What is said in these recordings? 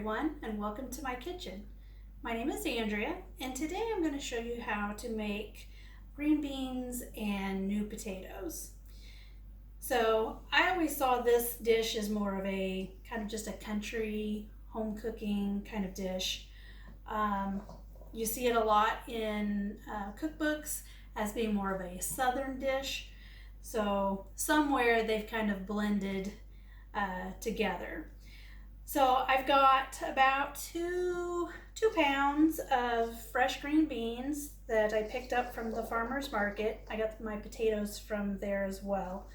everyone, and welcome to my kitchen. My name is Andrea, and today I'm going to show you how to make green beans and new potatoes. So I always saw this dish as more of a kind of just a country home cooking kind of dish. You see it a lot in cookbooks as being more of a southern dish. So somewhere they've kind of blended together. So I've got about two pounds of fresh green beans that I picked up from the farmer's market. I got my potatoes from there as well.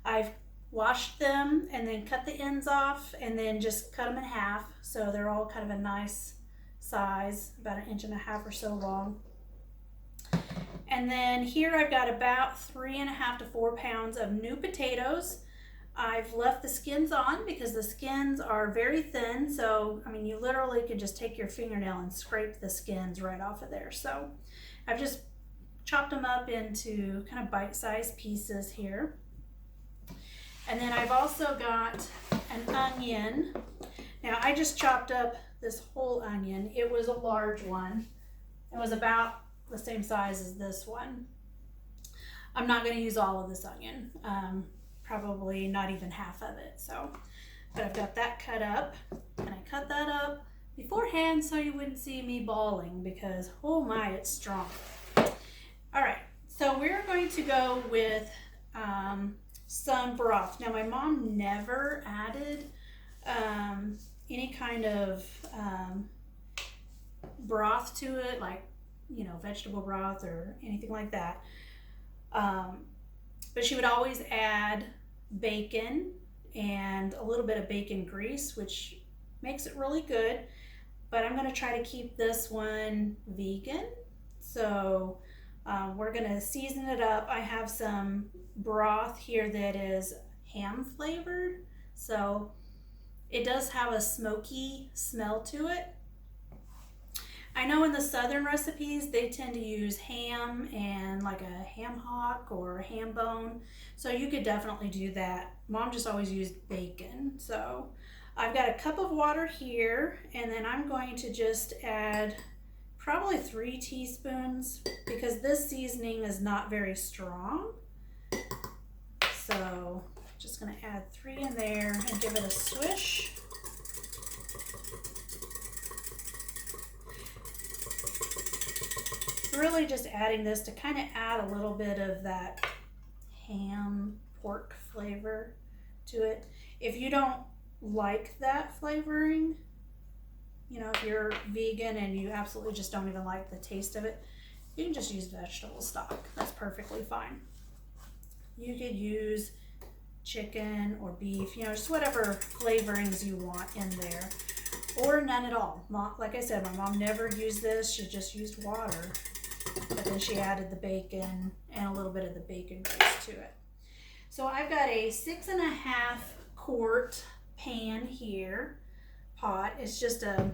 I've washed them and then cut the ends off and then just cut them in half so they're all kind of a nice size, about 1.5 inches or so long. And then here I've got about 3.5 to 4 pounds of new potatoes. I've left the skins on because the skins are very thin, so I mean you literally could just take your fingernail and scrape the skins right off of there. So I've just chopped them up into kind of bite-sized pieces here. And then I've also got an onion. Now I just chopped up this whole onion. It was a large one. It was about the same size as this one. I'm not going to use all of this onion. Probably not even half of it. So, but I've got that cut up, and I cut that up beforehand so you wouldn't see me bawling because oh my, it's strong. All right, so we're going to go with some broth. Now my mom never added any kind of broth to it, like vegetable broth or anything like that. But she would always add bacon and a little bit of bacon grease, which makes it really good. But I'm going to try to keep this one vegan. So we're going to season it up. I have some broth here that is ham flavored. So it does have a smoky smell to it. I know in the southern recipes they tend to use ham and like a ham hock or a ham bone, so you could definitely do that. Mom just always used bacon. So I've got a cup of water here, and then I'm going to just add probably 3 teaspoons because this seasoning is not very strong. So just going to add 3 in there and give it a swish. Really just adding this to kind of add a little bit of that ham pork flavor to it. If you don't like that flavoring, if you're vegan and you absolutely just don't even like the taste of it, you can just use vegetable stock. That's perfectly fine. You could use chicken or beef, just whatever flavorings you want in there, or none at all. Like I said, my mom never used this. She just used water. But then she added the bacon and a little bit of the bacon grease to it. So I've got a 6.5 quart pan here, pot. It's just I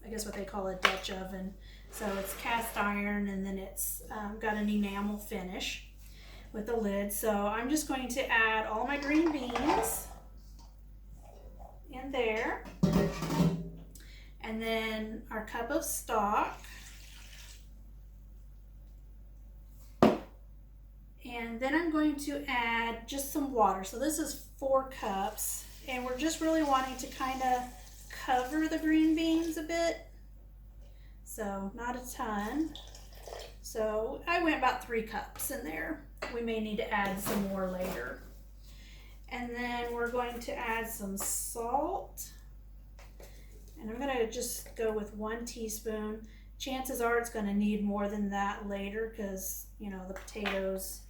guess what they call a Dutch oven. So it's cast iron, and then it's got an enamel finish with the lid. So I'm just going to add all my green beans in there. And then our cup of stock. And then I'm going to add just some water. So this is 4 cups, and we're just really wanting to kind of cover the green beans a bit. So not a ton. So I went about 3 cups in there. We may need to add some more later. And then we're going to add some salt. And I'm going to just go with 1 teaspoon. Chances are it's going to need more than that later because, the potatoes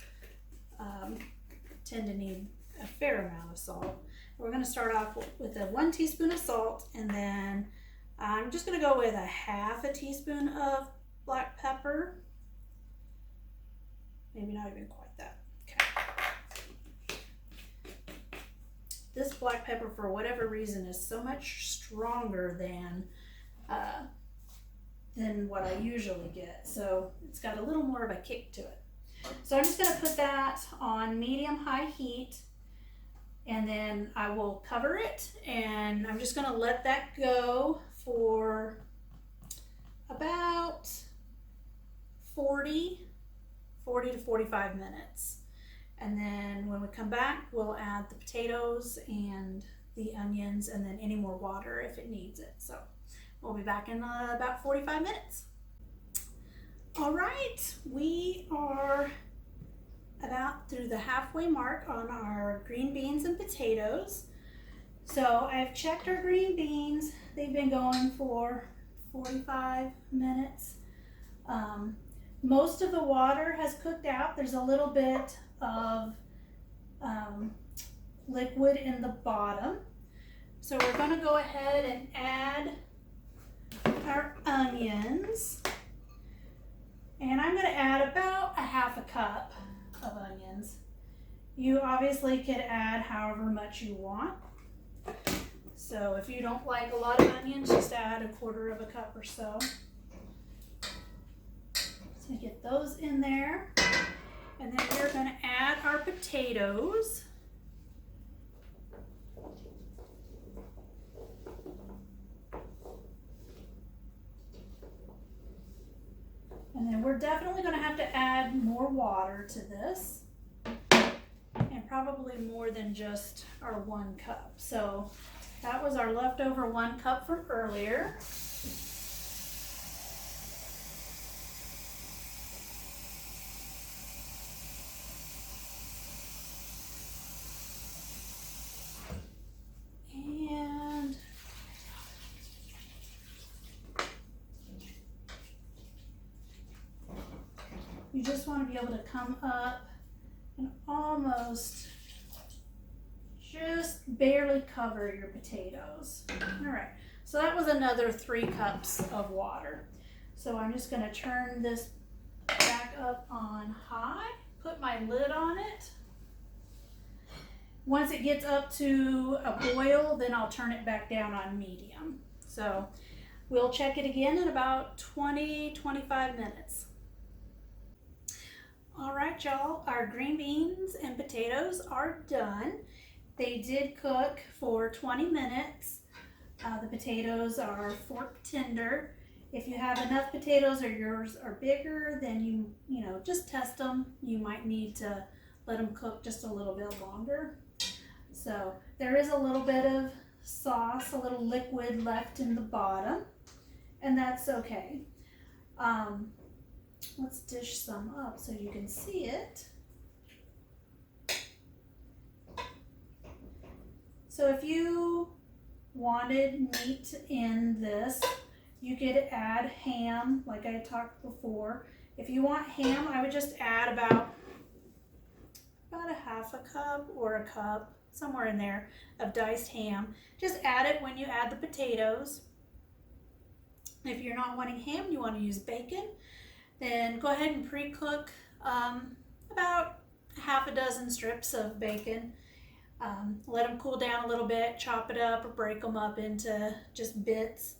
tend to need a fair amount of salt. We're going to start off with a 1 teaspoon of salt, and then I'm just going to go with a 1/2 teaspoon of black pepper. Maybe not even quite that. Okay. This black pepper, for whatever reason, is so much stronger than what I usually get. So it's got a little more of a kick to it. So I'm just going to put that on medium-high heat, and then I will cover it, and I'm just gonna let that go for about 40 to 45 minutes. And then when we come back, we'll add the potatoes and the onions and then any more water if it needs it. So we'll be back in about 45 minutes. All right, we are about through the halfway mark on our green beans and potatoes. So I've checked our green beans. They've been going for 45 minutes. Most of the water has cooked out. There's a little bit of liquid in the bottom. So we're going to go ahead and add our onions. And I'm going to add about a half a cup of onions. You obviously could add however much you want. So if you don't like a lot of onions, just add a quarter of a cup or so. So get those in there. And then we're going to add our potatoes. And then we're definitely going to have to add more water to this, and probably more than just our 1 cup. So that was our leftover 1 cup from earlier. And you just want to be able to come up and almost just barely cover your potatoes. All right, so that was another 3 cups of water. So I'm just going to turn this back up on high, put my lid on it. Once it gets up to a boil, then I'll turn it back down on medium. So we'll check it again in about 20-25 minutes. All right, y'all, our green beans and potatoes are done. They did cook for 20 minutes. The potatoes are fork tender. If you have enough potatoes or yours are bigger, then you know, just test them. You might need to let them cook just a little bit longer. So there is a little bit of sauce, a little liquid left in the bottom, and that's okay. Let's dish some up so you can see it. So if you wanted meat in this, you could add ham, like I talked before. If you want ham, I would just add about a half a cup or a cup, somewhere in there, of diced ham. Just add it when you add the potatoes. If you're not wanting ham, you want to use bacon, then go ahead and pre-cook about half a dozen strips of bacon. Let them cool down a little bit, chop it up or break them up into just bits,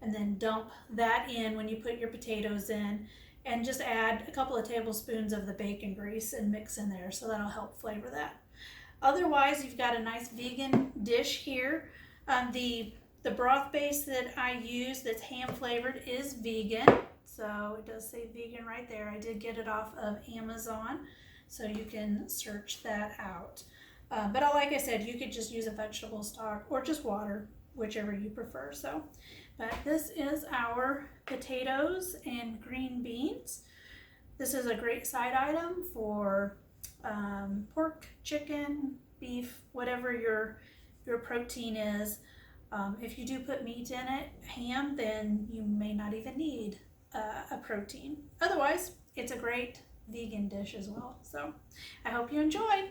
and then dump that in when you put your potatoes in, and just add a couple of tablespoons of the bacon grease and mix in there, so that'll help flavor that. Otherwise, you've got a nice vegan dish here. The broth base that I use that's ham flavored is vegan, so it does say vegan right there. I did get it off of Amazon, so you can search that out. But like I said, you could just use a vegetable stock or just water, whichever you prefer. So, but this is our potatoes and green beans. This is a great side item for pork, chicken, beef, whatever your protein is. If you do put meat in it, ham, then you may not even need a protein. Otherwise, it's a great vegan dish as well. So I hope you enjoy.